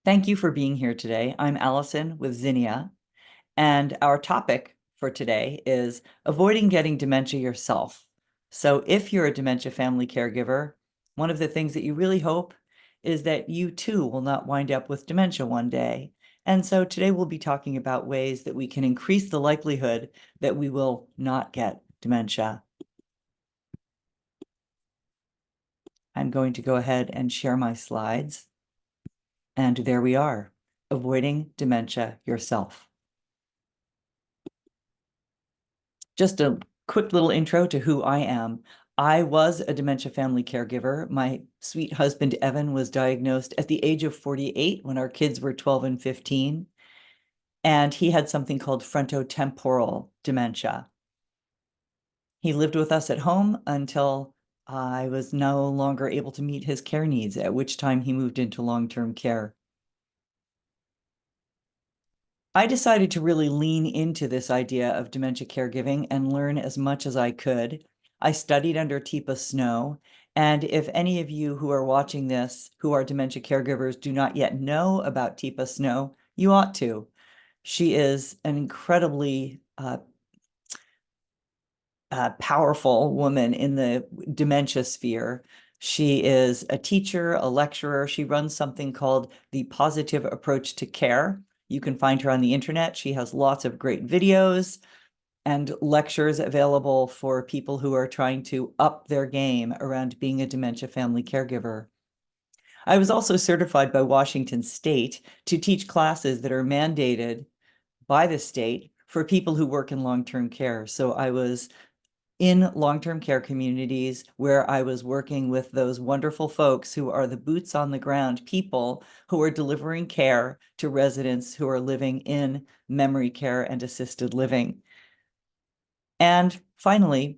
Thank you for being here today. I'm Allison with Zinnia, and our topic for today is avoiding getting dementia yourself. So if you're a dementia family caregiver, one of the things that you really hope is that you too will not wind up with dementia one day. And so today we'll be talking about ways that we can increase the likelihood that we will not get dementia. I'm going to go ahead and share my slides. And there we are, avoiding dementia yourself. Just a quick little intro to who I am. I was a dementia family caregiver. My sweet husband, Evan, was diagnosed at the age of 48 when our kids were 12 and 15. And he had something called frontotemporal dementia. He lived with us at home until I was no longer able to meet his care needs, at which time he moved into long-term care. I decided to really lean into this idea of dementia caregiving and learn as much as I could. I studied under Teepa Snow, and if any of you who are watching this who are dementia caregivers do not yet know about Teepa Snow, you ought to. She is an incredibly powerful woman in the dementia sphere. She is a teacher, a lecturer. She runs something called the Positive Approach to Care. You can find her on the internet. She has lots of great videos and lectures available for people who are trying to up their game around being a dementia family caregiver. I was also certified by Washington State to teach classes that are mandated by the state for people who work in long-term care. So I was in long-term care communities where I was working with those wonderful folks who are the boots on the ground people who are delivering care to residents who are living in memory care and assisted living. And finally,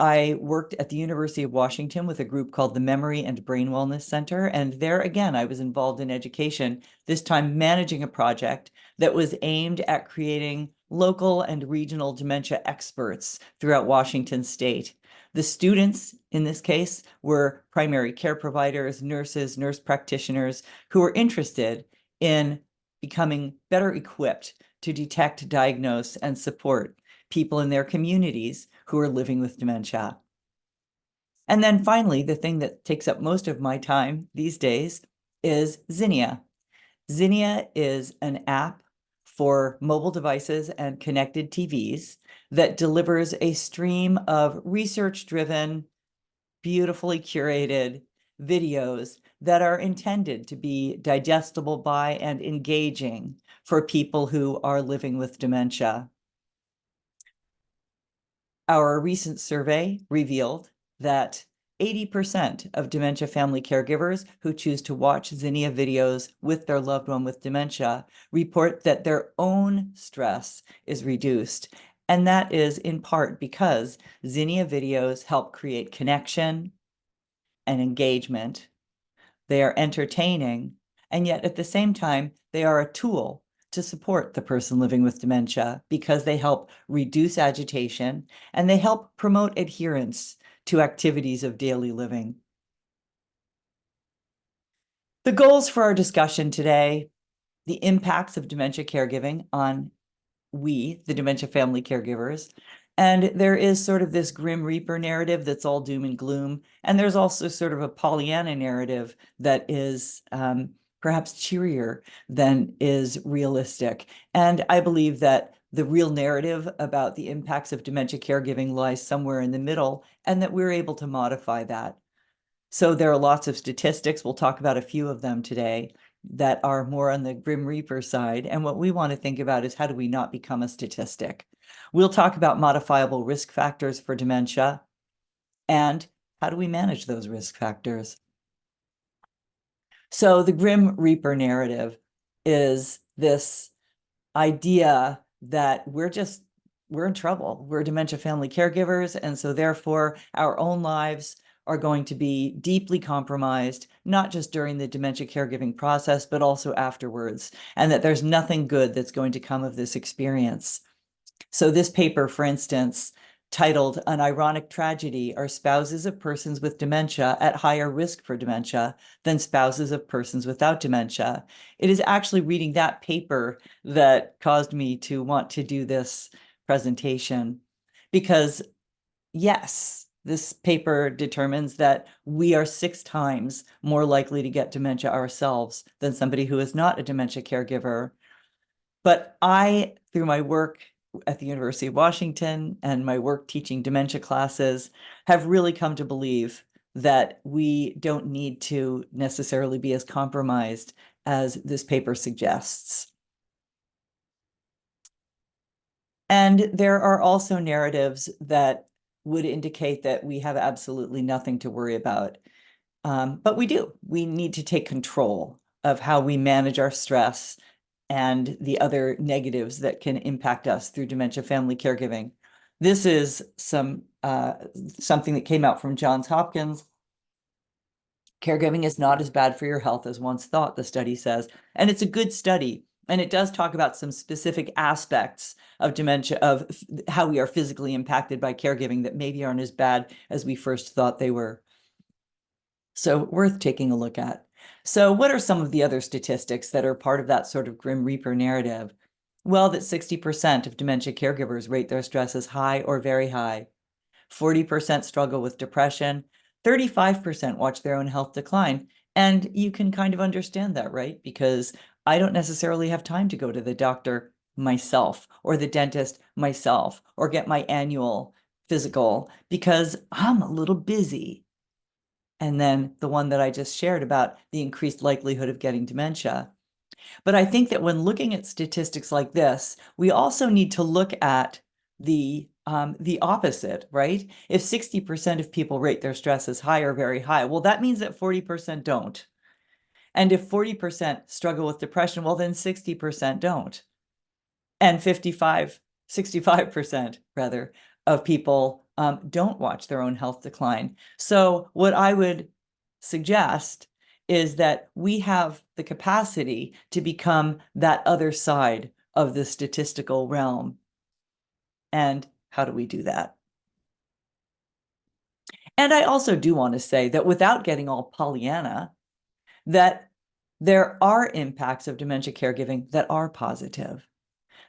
I worked at the University of Washington with a group called the Memory and Brain Wellness Center. And there again, I was involved in education, this time managing a project that was aimed at creating local and regional dementia experts throughout Washington state. The students in this case were primary care providers, nurses, nurse practitioners who were interested in becoming better equipped to detect, diagnose, and support people in their communities who are living with dementia. And then finally, the thing that takes up most of my time these days is Zinnia. Zinnia is an app for mobile devices and connected TVs that delivers a stream of research-driven, beautifully curated videos that are intended to be digestible by and engaging for people who are living with dementia. Our recent survey revealed that 80% of dementia family caregivers who choose to watch Zinnia videos with their loved one with dementia report that their own stress is reduced. And that is in part because Zinnia videos help create connection and engagement. They are entertaining, and yet at the same time, they are a tool to support the person living with dementia because they help reduce agitation and they help promote adherence to activities of daily living. The goals for our discussion today, the impacts of dementia caregiving on we, the dementia family caregivers. And there is sort of this grim reaper narrative that's all doom and gloom. And there's also sort of a Pollyanna narrative that is perhaps cheerier than is realistic. And I believe that the real narrative about the impacts of dementia caregiving lies somewhere in the middle, and that we're able to modify that. So there are lots of statistics. We'll talk about a few of them today that are more on the Grim Reaper side. And what we want to think about is how do we not become a statistic? We'll talk about modifiable risk factors for dementia and how do we manage those risk factors? So the Grim Reaper narrative is this idea that we're in trouble. We're dementia family caregivers, and so therefore our own lives are going to be deeply compromised, not just during the dementia caregiving process, but also afterwards, and that there's nothing good that's going to come of this experience. So this paper, for instance, titled An Ironic Tragedy: Are Spouses of Persons with Dementia at Higher Risk for Dementia Than Spouses of Persons Without Dementia? It is actually reading that paper that caused me to want to do this presentation because, yes, this paper determines that we are 6 times more likely to get dementia ourselves than somebody who is not a dementia caregiver. But I, through my work at the University of Washington and my work teaching dementia classes, have really come to believe that we don't need to necessarily be as compromised as this paper suggests. And there are also narratives that would indicate that we have absolutely nothing to worry about. But we do. We need to take control of how we manage our stress and the other negatives that can impact us through dementia family caregiving. This is something that came out from Johns Hopkins. Caregiving is not as bad for your health as once thought, the study says. And it's a good study. And it does talk about some specific aspects of dementia, of how we are physically impacted by caregiving that maybe aren't as bad as we first thought they were. So worth taking a look at. So what are some of the other statistics that are part of that sort of Grim Reaper narrative? Well, that 60% of dementia caregivers rate their stress as high or very high. 40% struggle with depression. 35% watch their own health decline. And you can kind of understand that, right? Because I don't necessarily have time to go to the doctor myself or the dentist myself or get my annual physical because I'm a little busy. And then the one that I just shared about the increased likelihood of getting dementia. But I think that when looking at statistics like this, we also need to look at the opposite, right? If 60% of people rate their stress as high or very high, well, that means that 40% don't. And if 40% struggle with depression, well, then 60% don't. And 65% rather, of people don't watch their own health decline. So what I would suggest is that we have the capacity to become that other side of the statistical realm. And how do we do that? And I also do want to say that without getting all Pollyanna, that there are impacts of dementia caregiving that are positive.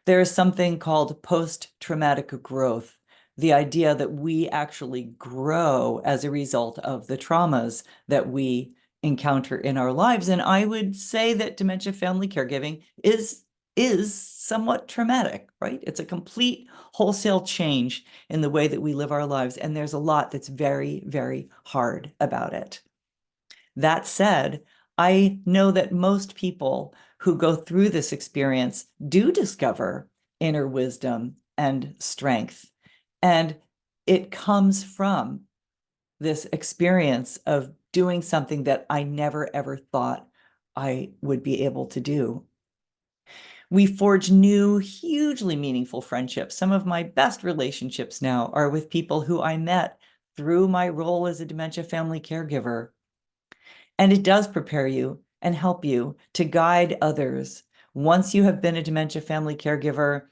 There is something called post-traumatic growth, the idea that we actually grow as a result of the traumas that we encounter in our lives. And I would say that dementia family caregiving is somewhat traumatic, right? It's a complete wholesale change in the way that we live our lives. And there's a lot that's very, very hard about it. That said, I know that most people who go through this experience do discover inner wisdom and strength. And it comes from this experience of doing something that I never ever thought I would be able to do. We forge new, hugely meaningful friendships. Some of my best relationships now are with people who I met through my role as a dementia family caregiver. And it does prepare you and help you to guide others. Once you have been a dementia family caregiver,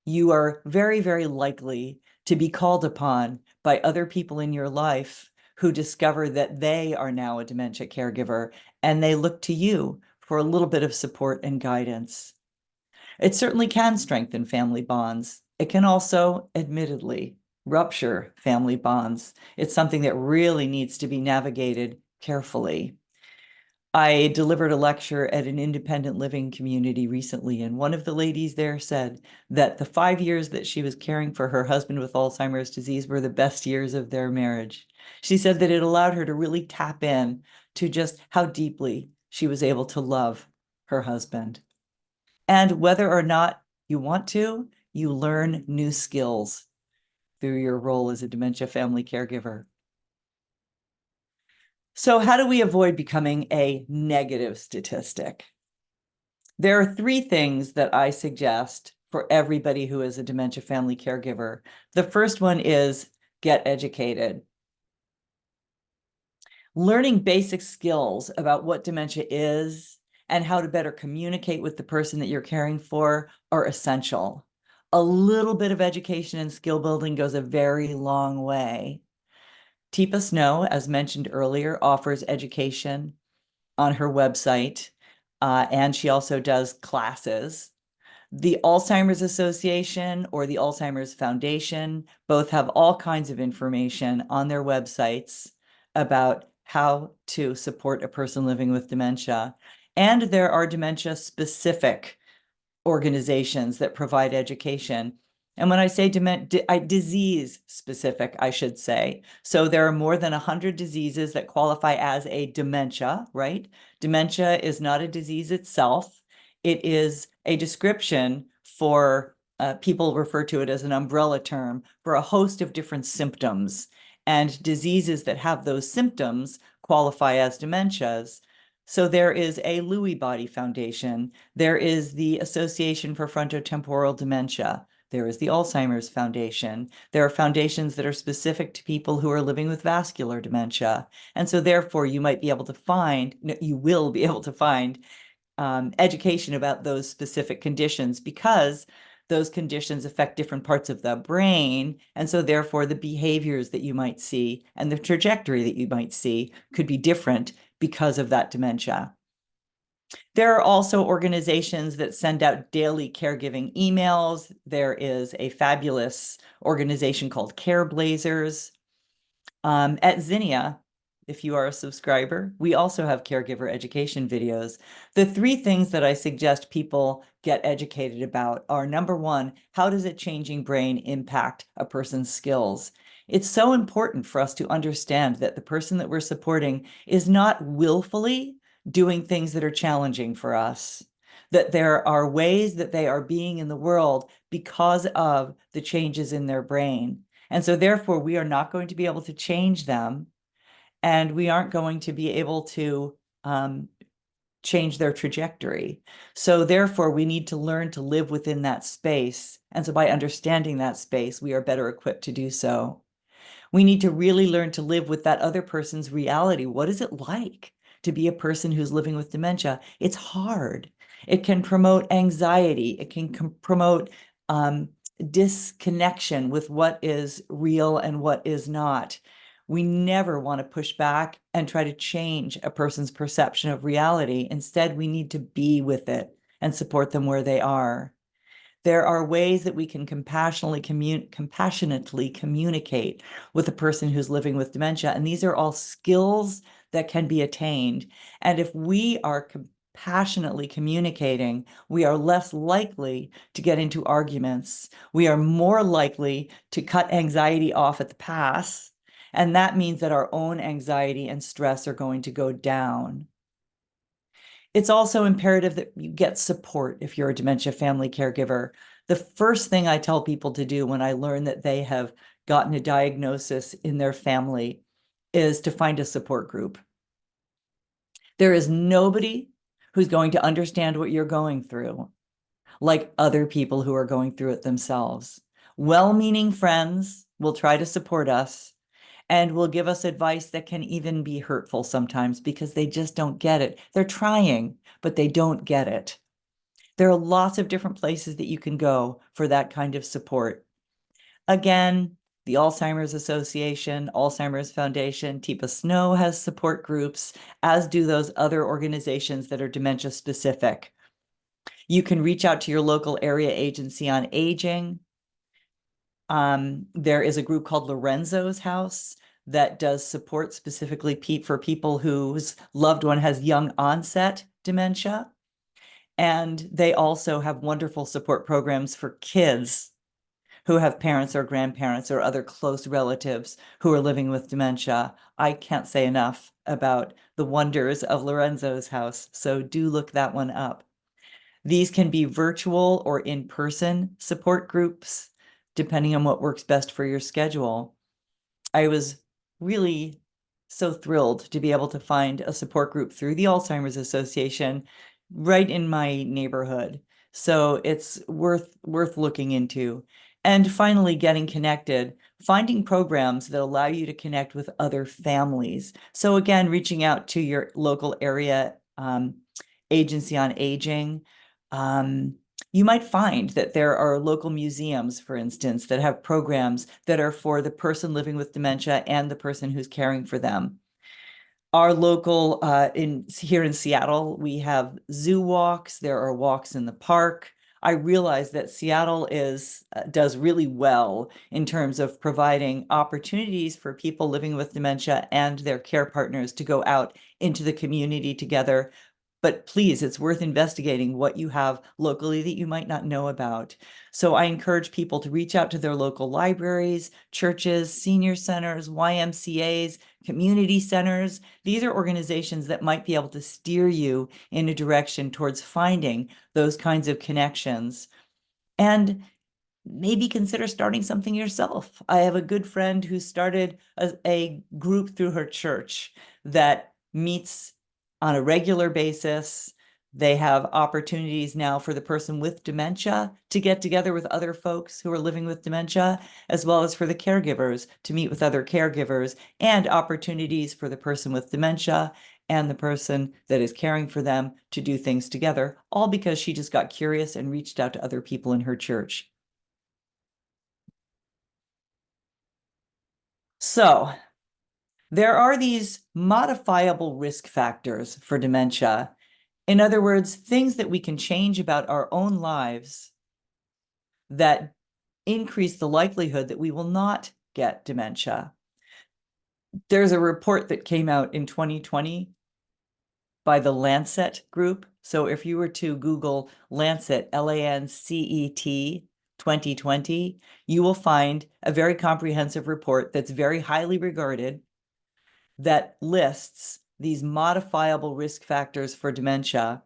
you are very, very likely to be called upon by other people in your life who discover that they are now a dementia caregiver, and they look to you for a little bit of support and guidance. It certainly can strengthen family bonds. It can also, admittedly, rupture family bonds. It's something that really needs to be navigated carefully. I delivered a lecture at an independent living community recently, and one of the ladies there said that the 5 years that she was caring for her husband with Alzheimer's disease were the best years of their marriage. She said that it allowed her to really tap in to just how deeply she was able to love her husband. And whether or not you want to, you learn new skills through your role as a dementia family caregiver. So how do we avoid becoming a negative statistic? There are 3 things that I suggest for everybody who is a dementia family caregiver. The first one is get educated. Learning basic skills about what dementia is and how to better communicate with the person that you're caring for are essential. A little bit of education and skill building goes a very long way. Teepa Snow, as mentioned earlier, offers education on her website, and she also does classes. The Alzheimer's Association or the Alzheimer's Foundation both have all kinds of information on their websites about how to support a person living with dementia. And there are dementia-specific organizations that provide education. And when I say disease specific, I should say. So there are more than 100 diseases that qualify as a dementia, right? Dementia is not a disease itself. It is a description for, people refer to it as an umbrella term for a host of different symptoms. And diseases that have those symptoms qualify as dementias. So there is a Lewy Body Foundation. There is the Association for Frontotemporal Dementia. There is the Alzheimer's Foundation. There are foundations that are specific to people who are living with vascular dementia. And so therefore you might be able to find, you will be able to find education about those specific conditions because those conditions affect different parts of the brain. And so therefore the behaviors that you might see and the trajectory that you might see could be different because of that dementia. There are also organizations that send out daily caregiving emails. There is a fabulous organization called Care Blazers. At Zinnia, if you are a subscriber, we also have caregiver education videos. The three things that I suggest people get educated about are, number one, how does a changing brain impact a person's skills? It's so important for us to understand that the person that we're supporting is not willfully doing things that are challenging for us, that there are ways that they are being in the world because of the changes in their brain. And so therefore, we are not going to be able to change them, and we aren't going to be able to change their trajectory. So therefore, we need to learn to live within that space. And so by understanding that space, we are better equipped to do so. We need to really learn to live with that other person's reality. What is it like to be a person who's living with dementia? It's hard. It can promote anxiety. It can promote disconnection with what is real and what is not. We never want to push back and try to change a person's perception of reality. Instead, we need to be with it and support them where they are. There are ways that we can compassionately communicate with a person who's living with dementia. And these are all skills that can be attained. And if we are compassionately communicating, we are less likely to get into arguments. We are more likely to cut anxiety off at the pass. And that means that our own anxiety and stress are going to go down. It's also imperative that you get support if you're a dementia family caregiver. The first thing I tell people to do when I learn that they have gotten a diagnosis in their family is to find a support group. There is nobody who's going to understand what you're going through like other people who are going through it themselves. Well-meaning friends will try to support us and will give us advice that can even be hurtful sometimes because they just don't get it. They're trying, but they don't get it. There are lots of different places that you can go for that kind of support. Again, the Alzheimer's Association, Alzheimer's Foundation, Teepa Snow has support groups, as do those other organizations that are dementia specific. You can reach out to your local area agency on aging. There is a group called Lorenzo's House that does support specifically for people whose loved one has young onset dementia. And they also have wonderful support programs for kids who have parents or grandparents or other close relatives who are living with dementia. I can't say enough about the wonders of Lorenzo's House, so do look that one up. These can be virtual or in-person support groups, depending on what works best for your schedule. I was really so thrilled to be able to find a support group through the Alzheimer's Association right in my neighborhood. So it's worth looking into. And finally, getting connected, finding programs that allow you to connect with other families. So again, reaching out to your local area agency on aging. You might find that there are local museums, for instance, that have programs that are for the person living with dementia and the person who's caring for them. Our local in here in Seattle, we have zoo walks. There are walks in the park. I realize that Seattle is does really well in terms of providing opportunities for people living with dementia and their care partners to go out into the community together. But please, it's worth investigating what you have locally that you might not know about. So I encourage people to reach out to their local libraries, churches, senior centers, YMCAs, community centers. These are organizations that might be able to steer you in a direction towards finding those kinds of connections. And maybe consider starting something yourself. I have a good friend who started a group through her church that meets on a regular basis. They have opportunities now for the person with dementia to get together with other folks who are living with dementia, as well as for the caregivers to meet with other caregivers, and opportunities for the person with dementia and the person that is caring for them to do things together, all because she just got curious and reached out to other people in her church. So there are these modifiable risk factors for dementia. In other words, things that we can change about our own lives that increase the likelihood that we will not get dementia. There's a report that came out in 2020 by the Lancet group. So if you were to Google Lancet, Lancet 2020, you will find a very comprehensive report that's very highly regarded that lists these modifiable risk factors for dementia.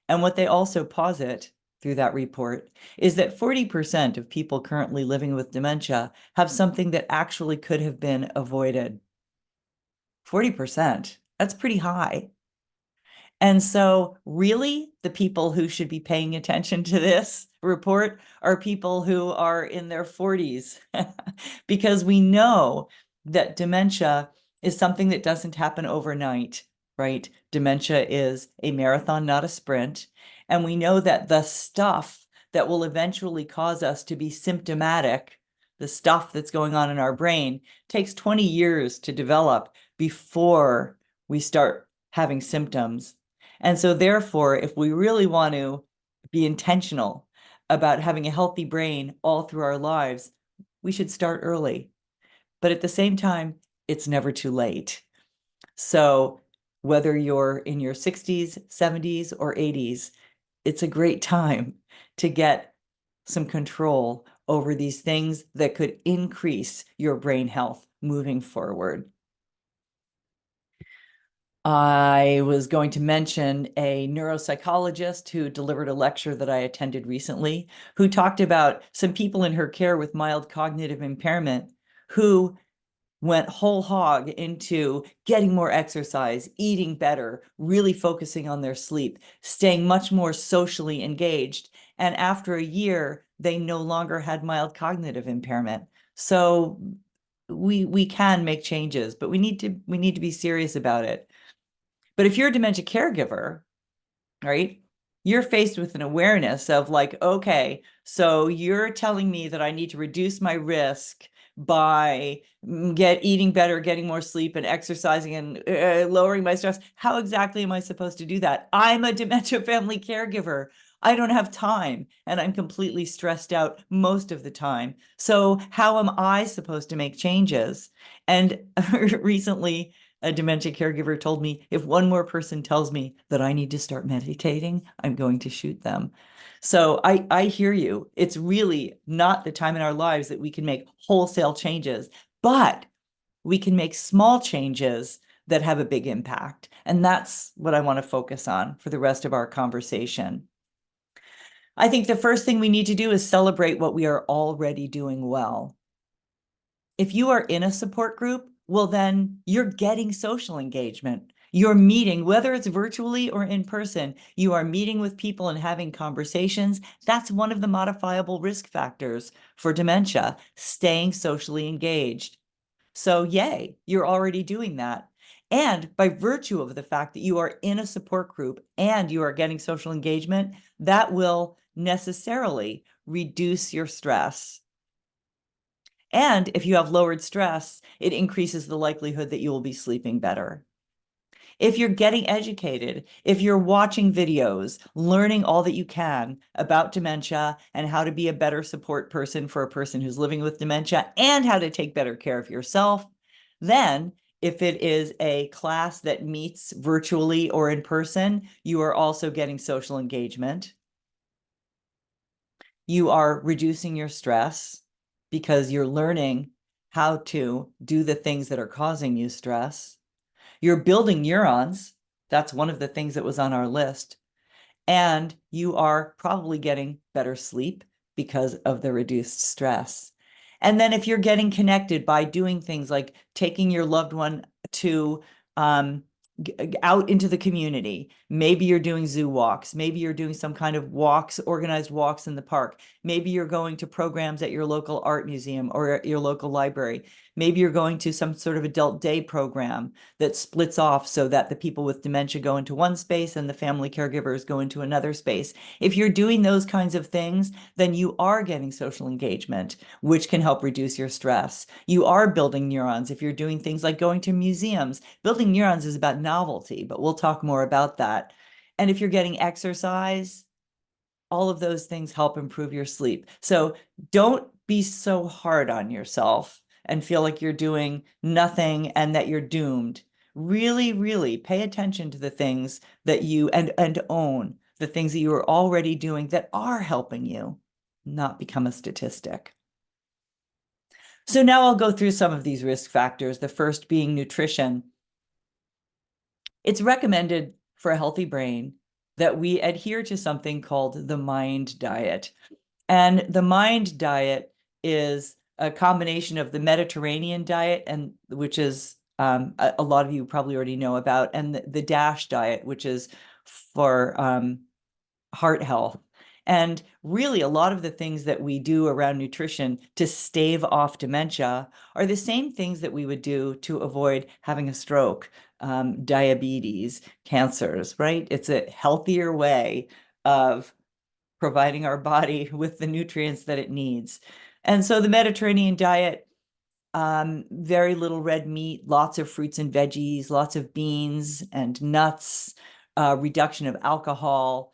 And what they also posit through that report is that 40% of people currently living with dementia have something that actually could have been avoided. 40%, that's pretty high. And so really the people who should be paying attention to this report are people who are in their 40s, because we know that dementia is something that doesn't happen overnight, right? Dementia is a marathon, not a sprint. And we know that the stuff that will eventually cause us to be symptomatic, the stuff that's going on in our brain, takes 20 years to develop before we start having symptoms. And so therefore, if we really want to be intentional about having a healthy brain all through our lives, we should start early. But at the same time, it's never too late. So whether you're in your 60s, 70s, or 80s, it's a great time to get some control over these things that could increase your brain health moving forward. I was going to mention a neuropsychologist who delivered a lecture that I attended recently, who talked about some people in her care with mild cognitive impairment who went whole hog into getting more exercise, eating better, really focusing on their sleep, staying much more socially engaged. And after a year, they no longer had mild cognitive impairment. So we can make changes, but we need to be serious about it. But if you're a dementia caregiver, right, you're faced with an awareness of like, okay, so you're telling me that I need to reduce my risk by eating better, getting more sleep, and exercising, and lowering my stress. How exactly am I supposed to do that? I'm a dementia family caregiver. I don't have time, and I'm completely stressed out most of the time. So how am I supposed to make changes? And recently, a dementia caregiver told me, if one more person tells me that I need to start meditating, I'm going to shoot them. So I hear you. It's really not the time in our lives that we can make wholesale changes, but we can make small changes that have a big impact. And that's what I want to focus on for the rest of our conversation. I think the first thing we need to do is celebrate what we are already doing well. If you are in a support group, well, then you're getting social engagement. You're meeting, whether it's virtually or in person, you are meeting with people and having conversations. That's one of the modifiable risk factors for dementia, staying socially engaged. So yay, you're already doing that. And by virtue of the fact that you are in a support group and you are getting social engagement, that will necessarily reduce your stress. And if you have lowered stress, it increases the likelihood that you will be sleeping better. If you're getting educated, if you're watching videos, learning all that you can about dementia and how to be a better support person for a person who's living with dementia and how to take better care of yourself, then if it is a class that meets virtually or in person, you are also getting social engagement. You are reducing your stress because you're learning how to do the things that are causing you stress. You're building neurons. That's one of the things that was on our list. And you are probably getting better sleep because of the reduced stress. And then if you're getting connected by doing things like taking your loved one to out into the community, maybe you're doing zoo walks, maybe you're doing some kind of walks, organized walks in the park, maybe you're going to programs at your local art museum or your local library, maybe you're going to some sort of adult day program that splits off so that the people with dementia go into one space and the family caregivers go into another space. If you're doing those kinds of things, then you are getting social engagement, which can help reduce your stress. You are building neurons if you're doing things like going to museums. Building neurons is about novelty, but we'll talk more about that. And if you're getting exercise, all of those things help improve your sleep. So don't be so hard on yourself and feel like you're doing nothing and that you're doomed. Really, really pay attention to the things that you and own the things that you are already doing that are helping you not become a statistic. So now I'll go through some of these risk factors, the first being nutrition. It's recommended for a healthy brain that we adhere to something called the MIND diet. And the MIND diet is a combination of the Mediterranean diet, and which is a lot of you probably already know about, and the DASH diet, which is for heart health. And really, a lot of the things that we do around nutrition to stave off dementia are the same things that we would do to avoid having a stroke, diabetes, cancers, right? It's a healthier way of providing our body with the nutrients that it needs. And so the Mediterranean diet, very little red meat, lots of fruits and veggies, lots of beans and nuts, reduction of alcohol.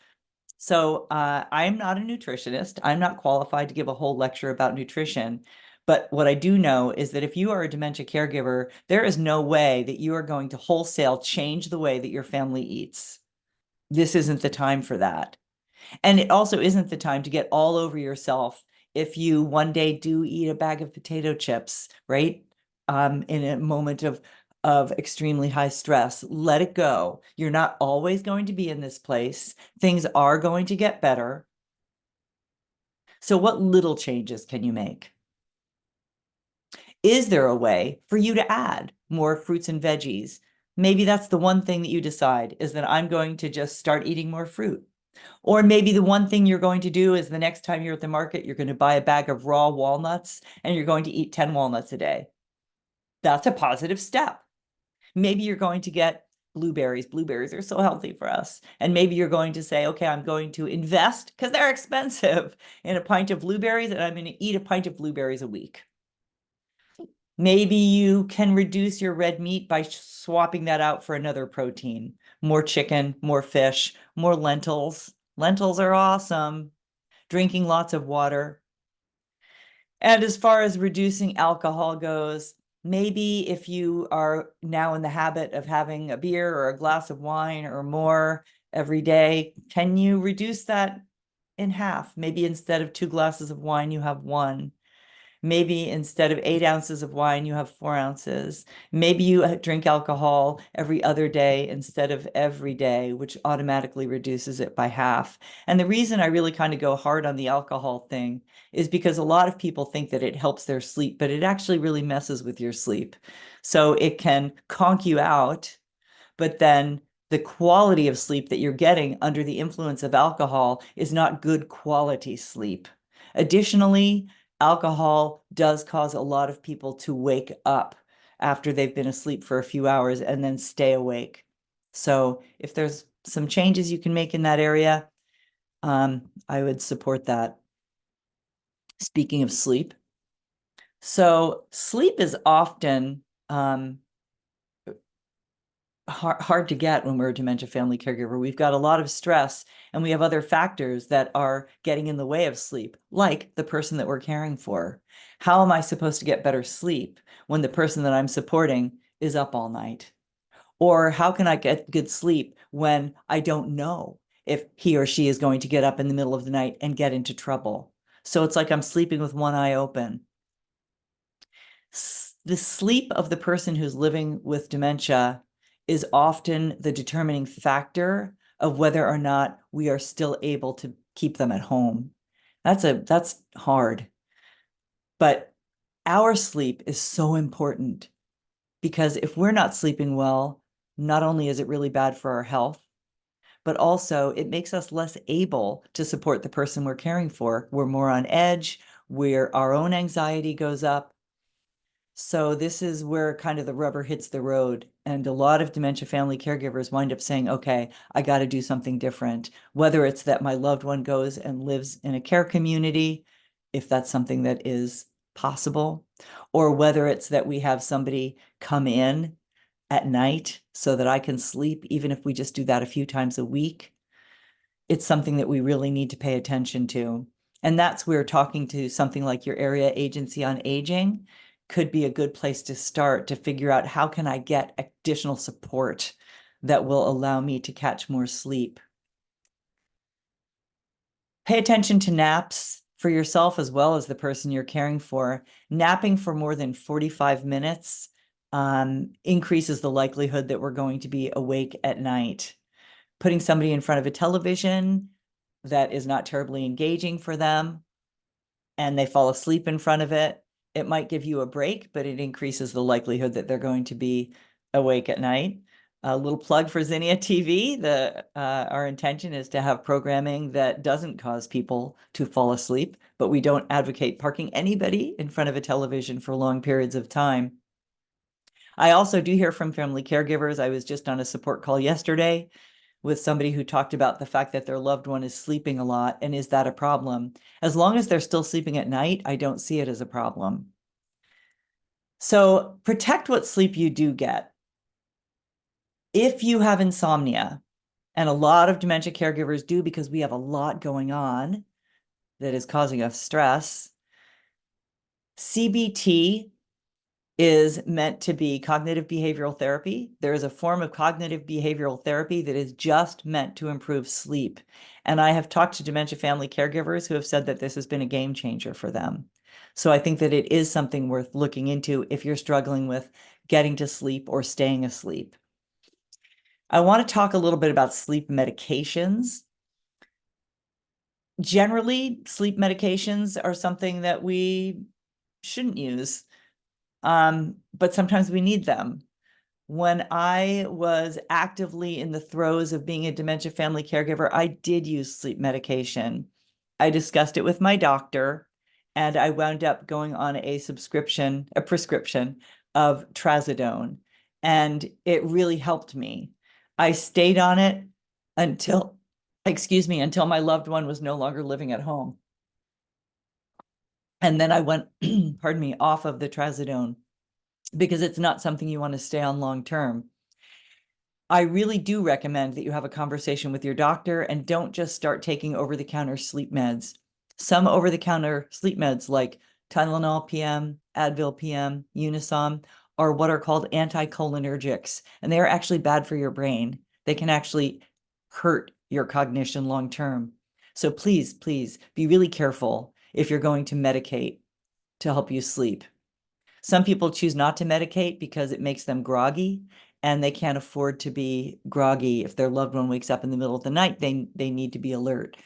So I'm not a nutritionist. I'm not qualified to give a whole lecture about nutrition. But what I do know is that if you are a dementia caregiver, there is no way that you are going to wholesale change the way that your family eats. This isn't the time for that. And it also isn't the time to get all over yourself if you one day do eat a bag of potato chips, right? In a moment of extremely high stress. Let it go. You're not always going to be in this place. Things are going to get better. So what little changes can you make? Is there a way for you to add more fruits and veggies? Maybe that's the one thing that you decide is that I'm going to just start eating more fruit. Or maybe the one thing you're going to do is the next time you're at the market, you're going to buy a bag of raw walnuts and you're going to eat 10 walnuts a day. That's a positive step. Maybe you're going to get blueberries. Blueberries are so healthy for us. And maybe you're going to say, okay, I'm going to invest because they're expensive in a pint of blueberries and I'm going to eat a pint of blueberries a week. Maybe you can reduce your red meat by swapping that out for another protein, more chicken, more fish, more lentils. Lentils are awesome. Drinking lots of water. And as far as reducing alcohol goes, maybe if you are now in the habit of having a beer or a glass of wine or more every day, can you reduce that in half? Maybe instead of 2 glasses of wine, you have one. Maybe instead of 8 ounces of wine, you have 4 ounces. Maybe you drink alcohol every other day instead of every day, which automatically reduces it by half. And the reason I really kind of go hard on the alcohol thing is because a lot of people think that it helps their sleep, but it actually really messes with your sleep. So it can conk you out, but then the quality of sleep that you're getting under the influence of alcohol is not good quality sleep. Additionally, alcohol does cause a lot of people to wake up after they've been asleep for a few hours and then stay awake. So if there's some changes you can make in that area, I would support that. Speaking of sleep, so sleep is often hard to get when we're a dementia family caregiver. We've got a lot of stress and we have other factors that are getting in the way of sleep, like the person that we're caring for. How am I supposed to get better sleep when the person that I'm supporting is up all night? Or how can I get good sleep when I don't know if he or she is going to get up in the middle of the night and get into trouble? So it's like I'm sleeping with one eye open. The sleep of the person who's living with dementia is often the determining factor of whether or not we are still able to keep them at home. That's hard. But our sleep is so important because if we're not sleeping well, not only is it really bad for our health, but also it makes us less able to support the person we're caring for. We're more on edge, where our own anxiety goes up. So this is where kind of the rubber hits the road. And a lot of dementia family caregivers wind up saying, okay, I got to do something different, whether it's that my loved one goes and lives in a care community, if that's something that is possible, or whether it's that we have somebody come in at night so that I can sleep, even if we just do that a few times a week. It's something that we really need to pay attention to. And that's where talking to something like your area agency on aging could be a good place to start to figure out how can I get additional support that will allow me to catch more sleep. Pay attention to naps for yourself as well as the person you're caring for. Napping for more than 45 minutes increases the likelihood that we're going to be awake at night. Putting somebody in front of a television that is not terribly engaging for them and they fall asleep in front of it, it might give you a break, but it increases the likelihood that they're going to be awake at night. A little plug for Zinnia TV. Our intention is to have programming that doesn't cause people to fall asleep, but we don't advocate parking anybody in front of a television for long periods of time. I also do hear from family caregivers. I was just on a support call yesterday with somebody who talked about the fact that their loved one is sleeping a lot, and is that a problem? As long as they're still sleeping at night, I don't see it as a problem. So protect what sleep you do get. If you have insomnia, and a lot of dementia caregivers do because we have a lot going on that is causing us stress, CBT is meant to be cognitive behavioral therapy. There is a form of cognitive behavioral therapy that is just meant to improve sleep. And I have talked to dementia family caregivers who have said that this has been a game changer for them. So I think that it is something worth looking into if you're struggling with getting to sleep or staying asleep. I want to talk a little bit about sleep medications. Generally, sleep medications are something that we shouldn't use, but sometimes we need them. When I was actively in the throes of being a dementia family caregiver, I did use sleep medication. I discussed it with my doctor, and I wound up going on a prescription of trazodone, and it really helped me. I stayed on it until, until my loved one was no longer living at home. And then I went, pardon me, off of the trazodone because it's not something you want to stay on long term. I really do recommend that you have a conversation with your doctor and don't just start taking over-the-counter sleep meds. Some over-the-counter sleep meds like Tylenol PM, Advil PM, Unisom are what are called anticholinergics, and they are actually bad for your brain. They can actually hurt your cognition long term. So please, please be really careful if you're going to medicate to help you sleep. Some people choose not to medicate because it makes them groggy, and they can't afford to be groggy. If their loved one wakes up in the middle of the night, they need to be alert.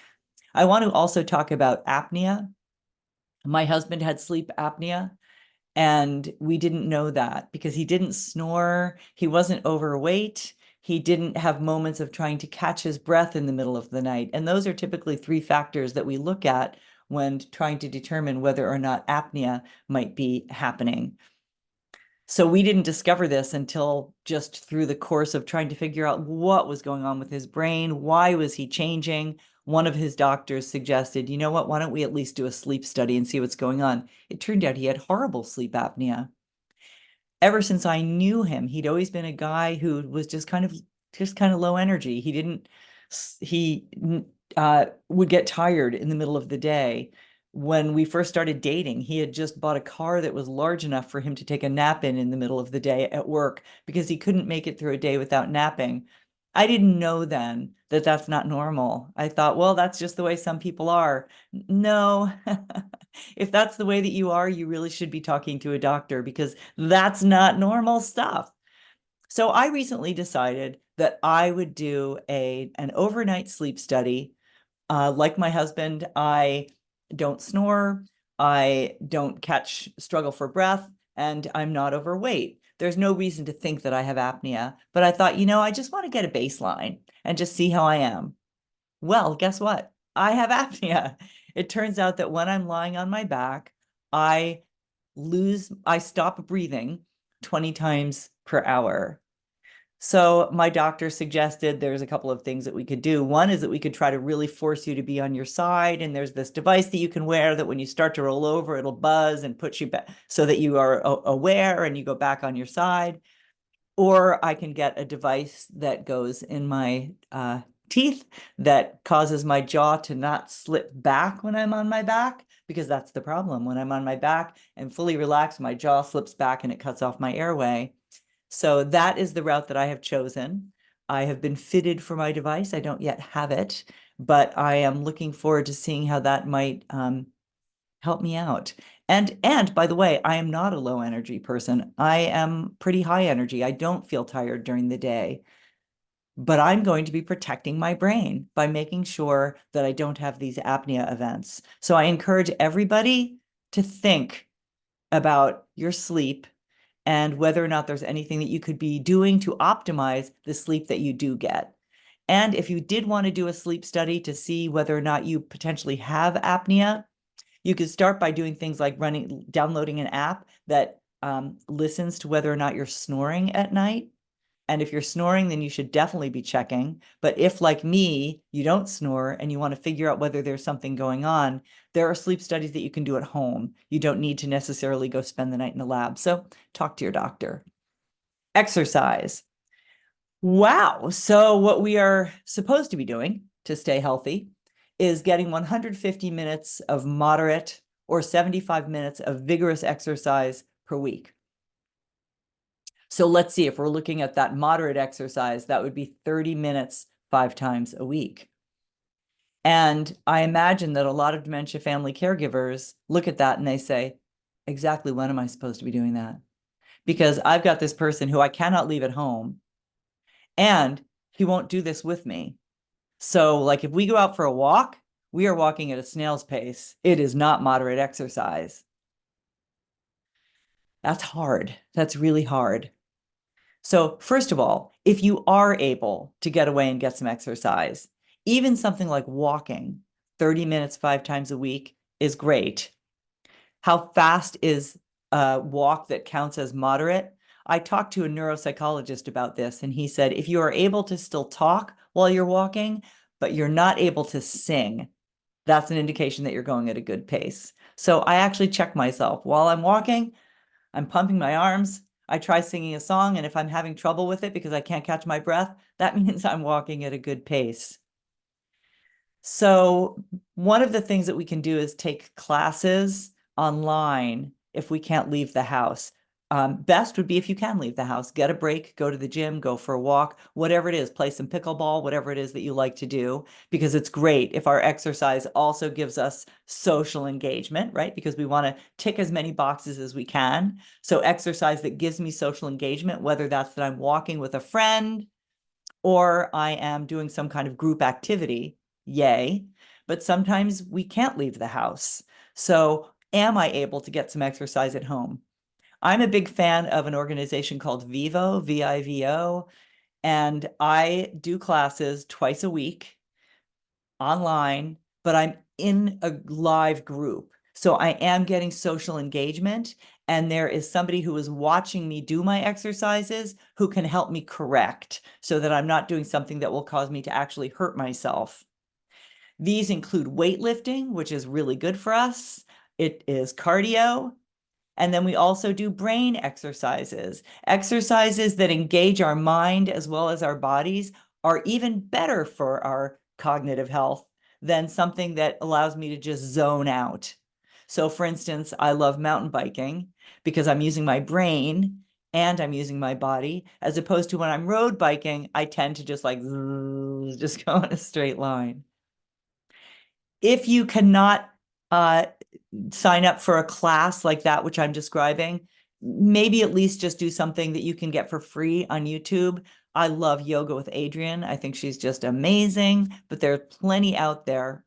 I want to also talk about apnea. My husband had sleep apnea, and we didn't know that because he didn't snore, he wasn't overweight, he didn't have moments of trying to catch his breath in the middle of the night. And those are typically three factors that we look at when trying to determine whether or not apnea might be happening. So we didn't discover this until just through the course of trying to figure out what was going on with his brain. Why was he changing? One of his doctors suggested, you know what, why don't we at least do a sleep study and see what's going on? It turned out he had horrible sleep apnea. Ever since I knew him, he'd always been a guy who was just kind of low energy. He would get tired in the middle of the day. When we first started dating, he had just bought a car that was large enough for him to take a nap in the middle of the day at work because he couldn't make it through a day without napping. I didn't know then that that's not normal. I thought, well, that's just the way some people are. No, if that's the way that you are, you really should be talking to a doctor because that's not normal stuff. So I recently decided that I would do an overnight sleep study. Like my husband, I don't snore, I don't struggle for breath, and I'm not overweight. There's no reason to think that I have apnea, but I thought, I just want to get a baseline and just see how I am. Well, guess what? I have apnea. It turns out that when I'm lying on my back, I I stop breathing 20 times per hour. So my doctor suggested there's a couple of things that we could do. One is that we could try to really force you to be on your side. And there's this device that you can wear that when you start to roll over, it'll buzz and put you back so that you are aware and you go back on your side. Or I can get a device that goes in my teeth that causes my jaw to not slip back when I'm on my back, because that's the problem. When I'm on my back and fully relaxed, my jaw slips back and it cuts off my airway. So that is the route that I have chosen. I have been fitted for my device. I don't yet have it, but I am looking forward to seeing how that might help me out. And by the way, I am not a low energy person. I am pretty high energy. I don't feel tired during the day, but I'm going to be protecting my brain by making sure that I don't have these apnea events. So I encourage everybody to think about your sleep and whether or not there's anything that you could be doing to optimize the sleep that you do get. And if you did want to do a sleep study to see whether or not you potentially have apnea, you could start by doing things like downloading an app that listens to whether or not you're snoring at night. And if you're snoring, then you should definitely be checking. But if, like me, you don't snore and you want to figure out whether there's something going on, there are sleep studies that you can do at home. You don't need to necessarily go spend the night in the lab. So talk to your doctor. Exercise. Wow. So what we are supposed to be doing to stay healthy is getting 150 minutes of moderate or 75 minutes of vigorous exercise per week. So let's see, if we're looking at that moderate exercise, that would be 30 minutes 5 times a week. And I imagine that a lot of dementia family caregivers look at that and they say, exactly when am I supposed to be doing that? Because I've got this person who I cannot leave at home and he won't do this with me. So like if we go out for a walk, we are walking at a snail's pace. It is not moderate exercise. That's hard. That's really hard. So first of all, if you are able to get away and get some exercise, even something like walking 30 minutes 5 times a week is great. How fast is a walk that counts as moderate? I talked to a neuropsychologist about this, and he said, if you are able to still talk while you're walking, but you're not able to sing, that's an indication that you're going at a good pace. So I actually check myself while I'm walking. I'm pumping my arms. I try singing a song, and if I'm having trouble with it because I can't catch my breath, that means I'm walking at a good pace. So one of the things that we can do is take classes online if we can't leave the house. Best would be if you can leave the house, get a break, go to the gym, go for a walk, whatever it is, play some pickleball, whatever it is that you like to do, because it's great if our exercise also gives us social engagement, right? Because we want to tick as many boxes as we can. So exercise that gives me social engagement, whether that's that I'm walking with a friend or I am doing some kind of group activity, yay. But sometimes we can't leave the house. So am I able to get some exercise at home? I'm a big fan of an organization called Vivo, VIVO, and I do classes twice a week online, but I'm in a live group. So I am getting social engagement And there is somebody who is watching me do my exercises who can help me correct so that I'm not doing something that will cause me to actually hurt myself. These include weightlifting, which is really good for us. It is cardio. And then we also do brain exercises. Exercises that engage our mind as well as our bodies are even better for our cognitive health than something that allows me to just zone out. So for instance, I love mountain biking because I'm using my brain and I'm using my body, as opposed to when I'm road biking, I tend to just like just go in a straight line. If you cannot sign up for a class like that, which I'm describing, maybe at least just do something that you can get for free on YouTube. I love Yoga with Adriene. I think she's just amazing, but there's plenty out there.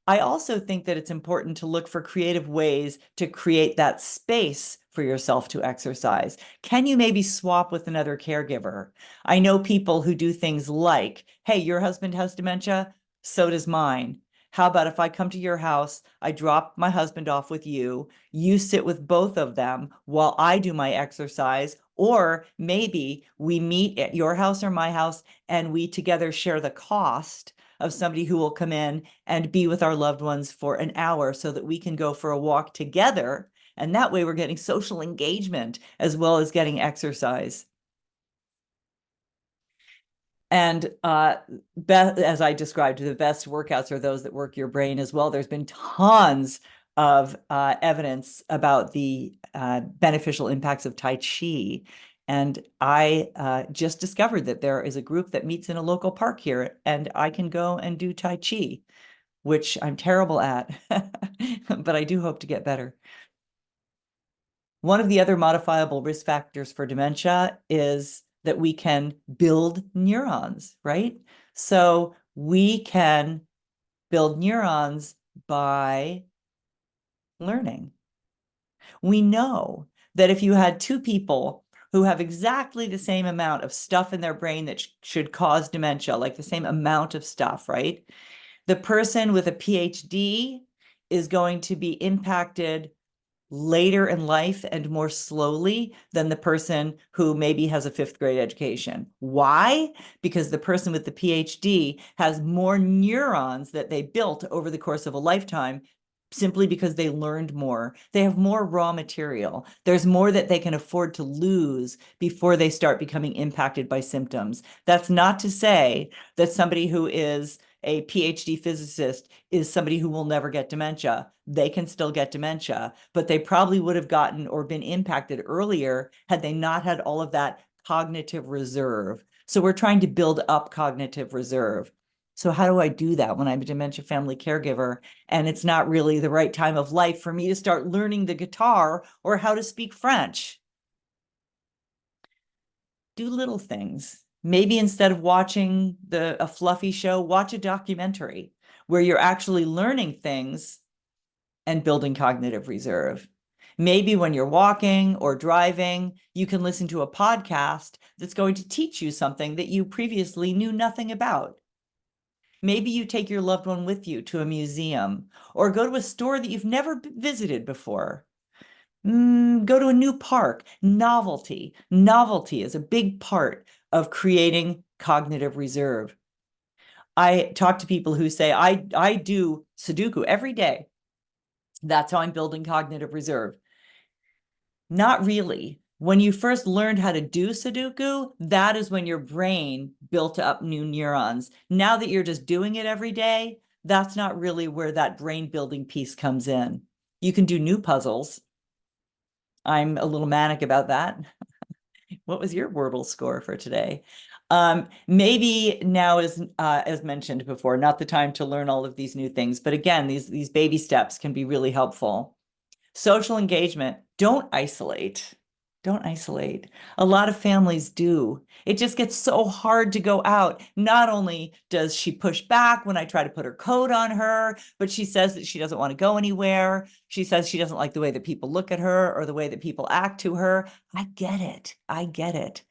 I also think that it's important to look for creative ways to create that space for yourself to exercise. Can you maybe swap with another caregiver? I know people who do things like, hey, your husband has dementia, so does mine. How about if I come to your house, I drop my husband off with you, you sit with both of them while I do my exercise, or maybe we meet at your house or my house and we together share the cost of somebody who will come in and be with our loved ones for an hour so that we can go for a walk together. And that way we're getting social engagement as well as getting exercise. And as I described, the best workouts are those that work your brain as well. There's been tons of evidence about the beneficial impacts of Tai Chi. And I just discovered that there is a group that meets in a local park here, and I can go and do Tai Chi, which I'm terrible at, but I do hope to get better. One of the other modifiable risk factors for dementia is that we can build neurons, right? So we can build neurons by learning. We know that if you had two people who have exactly the same amount of stuff in their brain that should cause dementia, like the same amount of stuff, right? The person with a PhD is going to be impacted later in life and more slowly than the person who maybe has a fifth grade education. Why? Because the person with the PhD has more neurons that they built over the course of a lifetime simply because they learned more. They have more raw material. There's more that they can afford to lose before they start becoming impacted by symptoms. That's not to say that somebody who is a PhD physicist is somebody who will never get dementia. They can still get dementia, but they probably would have gotten or been impacted earlier had they not had all of that cognitive reserve. So we're trying to build up cognitive reserve. So how do I do that when I'm a dementia family caregiver and it's not really the right time of life for me to start learning the guitar or how to speak French? Do little things. Maybe instead of watching a fluffy show, watch a documentary where you're actually learning things and building cognitive reserve. Maybe when you're walking or driving, you can listen to a podcast that's going to teach you something that you previously knew nothing about. Maybe you take your loved one with you to a museum or go to a store that you've never visited before. Go to a new park. Novelty. Novelty is a big part of creating cognitive reserve. I talk to people who say, I do Sudoku every day. That's how I'm building cognitive reserve. Not really. When you first learned how to do Sudoku, that is when your brain built up new neurons. Now that you're just doing it every day, that's not really where that brain building piece comes in. You can do new puzzles. I'm a little manic about that. What was your Wordle score for today? Maybe now is, as mentioned before, not the time to learn all of these new things. But again, these baby steps can be really helpful. Social engagement, don't isolate. Don't isolate. A lot of families do. It just gets so hard to go out. Not only does she push back when I try to put her coat on her, but she says that she doesn't want to go anywhere. She says she doesn't like the way that people look at her or the way that people act to her. I get it. I get it.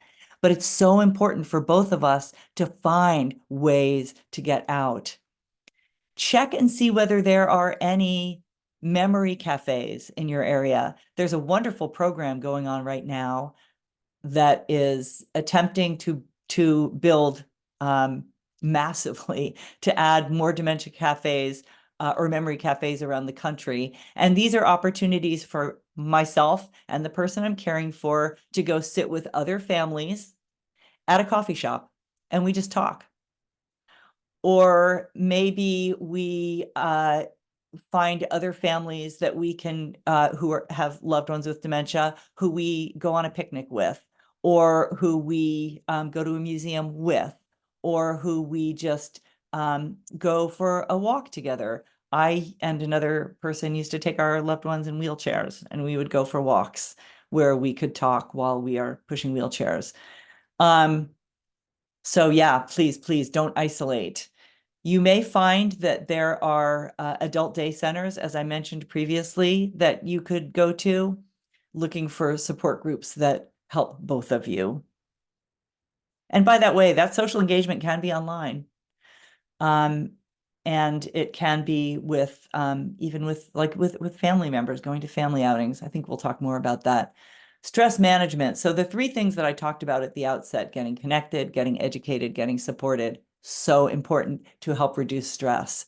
But it's so important for both of us to find ways to get out. Check and see whether there are any memory cafes in your area. There's a wonderful program going on right now that is attempting to build massively to add more dementia cafes or memory cafes around the country. And these are opportunities for myself and the person I'm caring for to go sit with other families at a coffee shop and we just talk. Or maybe we find other families that we can who have loved ones with dementia who we go on a picnic with, or who we go to a museum with, or who we just go for a walk together. I and another person used to take our loved ones in wheelchairs, and we would go for walks where we could talk while we are pushing wheelchairs. So yeah, please don't isolate. You may find that there are adult day centers, as I mentioned previously, that you could go to, looking for support groups that help both of you. And by that way, that social engagement can be online. And it can be with even with family members, going to family outings. I think we'll talk more about that. Stress management. So the three things that I talked about at the outset: getting connected, getting educated, getting supported, so important to help reduce stress.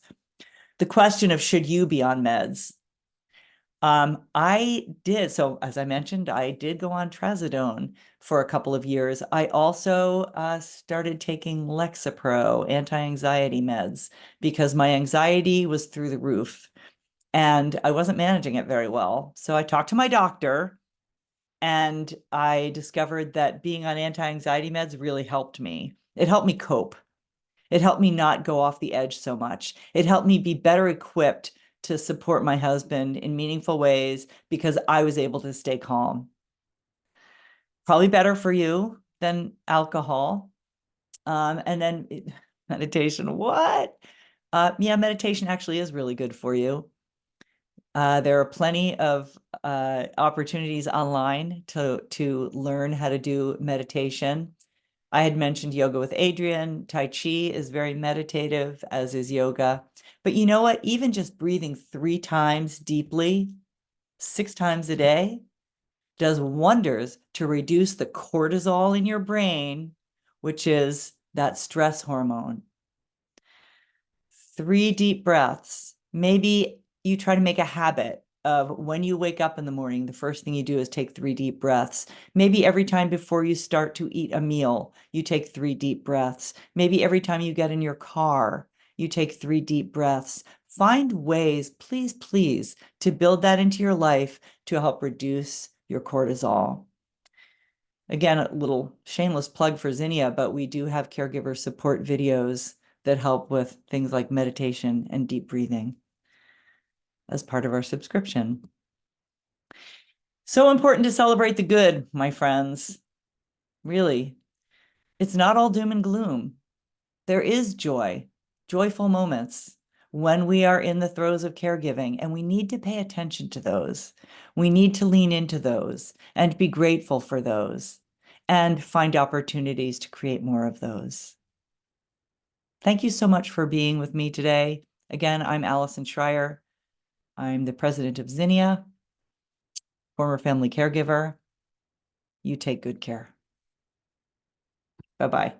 The question of should you be on meds? I did. So as I mentioned, I did go on trazodone for a couple of years. I also started taking Lexapro, anti-anxiety meds, because my anxiety was through the roof and I wasn't managing it very well. So I talked to my doctor and I discovered that being on anti-anxiety meds really helped me. It helped me cope. It helped me not go off the edge so much. It helped me be better equipped to support my husband in meaningful ways because I was able to stay calm. Probably better for you than alcohol. And then meditation, what? Yeah, meditation actually is really good for you. There are plenty of opportunities online to learn how to do meditation. I had mentioned yoga with Adrian. Tai Chi is very meditative, as is yoga. But you know what? Even just breathing 3 times deeply, 6 times a day, does wonders to reduce the cortisol in your brain, which is that stress hormone. 3 deep breaths. Maybe you try to make a habit of when you wake up in the morning, the first thing you do is take 3 deep breaths. Maybe every time before you start to eat a meal, you take 3 deep breaths. Maybe every time you get in your car, you take 3 deep breaths. Find ways, please, to build that into your life to help reduce your cortisol. Again, a little shameless plug for Zinnia, but we do have caregiver support videos that help with things like meditation and deep breathing as part of our subscription. So important to celebrate the good, my friends. Really, it's not all doom and gloom. There is joy, joyful moments when we are in the throes of caregiving, and we need to pay attention to those. We need to lean into those and be grateful for those and find opportunities to create more of those. Thank you so much for being with me today. Again, I'm Allison Schreier. I'm the president of Zinnia, former family caregiver. You take good care. Bye-bye.